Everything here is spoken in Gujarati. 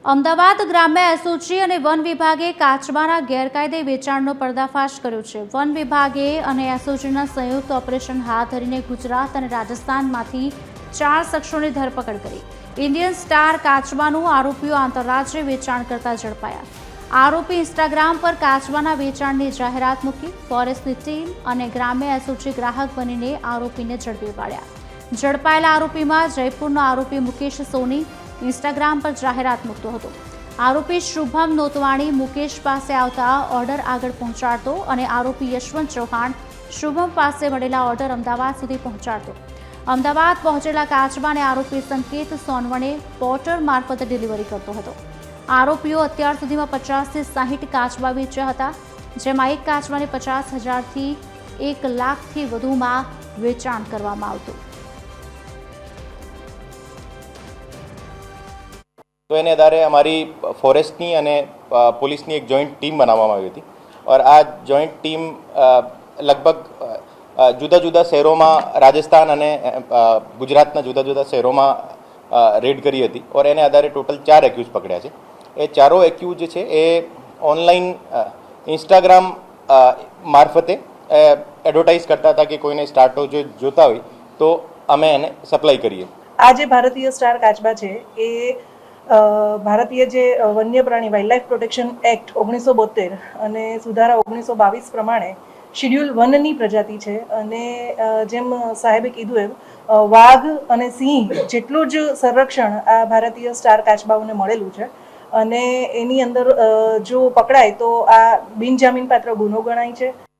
અમદાવાદ ગ્રામ્ય એસઓજી અને વન વિભાગે કાચબાના ગેરકાયદે વેચાણનો પર્દાફાશ કર્યો છે। વન વિભાગે અને એસઓજીના સંયુક્ત ઓપરેશન હાથ ધરીને ગુજરાત અને રાજસ્થાનમાંથી 4 શખ્સોની ધરપકડ કરી। ઇન્ડિયન સ્ટાર કાચબાનું આરોપીઓ આંતરરાજ્ય વેચાણ કરતા ઝડપાયા। આરોપી ઇન્સ્ટાગ્રામ પર કાચબાના વેચાણની જાહેરાત મૂકી। ફોરેસ્ટની ટીમ અને ગ્રામ્ય એસઓજી ગ્રાહક બનીને આરોપીને ઝડપી પાડ્યા। ઝડપાયેલા આરોપીમાં જયપુરનો આરોપી મુકેશ સોની ઇન્સ્ટાગ્રામ પર જાહેરાત મૂકતો હતો। આરોપી શુભમ નોતવાણી મુકેશ પાસે આવતા ઓર્ડર આગળ પહોંચાડતો અને આરોપી યશવંત ચૌહાણ શુભમ પાસે મળેલા ઓર્ડર અમદાવાદ સુધી પહોંચાડતો। અમદાવાદ પહોંચેલા કાચબાને આરોપી સંકેત સોનવણે પોર્ટર મારફતે ડિલિવરી કરતો હતો। આરોપીઓ અત્યાર સુધીમાં 50 થી 60 કાચબા વેચ્યા હતા, જેમાં એક કાચબાને 50,000 થી 1 લાખથી વધુમાં વેચાણ કરવામાં આવતું। तो एने आधारे हमारी फॉरेस्टनी અને પોલીસની એક જોઈન્ટ ટીમ બનાવવામાં આવી હતી और આ જોઈન્ટ ટીમ લગભગ જુદા જુદા શહેરોમાં રાજસ્થાન અને ગુજરાતના જુદા જુદા શહેરોમાં રેડ કરી હતી और એને આધારે ટોટલ 4 એક્યુઝ પકડ્યા છે। એ ચારો એક્યુઝ જે છે એ ઓનલાઈન ઇન્સ્ટાગ્રામ મારફતે એડવર્ટાઇઝ કરતા હતા કે કોઈને સ્ટાર્ટઅપ જો જોતા હોય તો અમે એને સપ્લાય કરીએ। આ જે ભારતીય સ્ટાર કાચબા છે એ ભારતીય જે વન્ય પ્રાણી વાઇલ્ડલાઇફ પ્રોટેક્શન એક્ટ 1972 અને સુધારા 1922 પ્રમાણે શિડ્યુલ 1ની પ્રજાતિ છે અને જેમ સાહેબે કીધું એમ વાઘ અને સિંહ જેટલું જ સંરક્ષણ આ ભારતીય સ્ટાર કાચબાઓને મળેલું છે અને એની અંદર જો પકડાય તો આ બિનજામીનપાત્ર ગુનો ગણાય છે।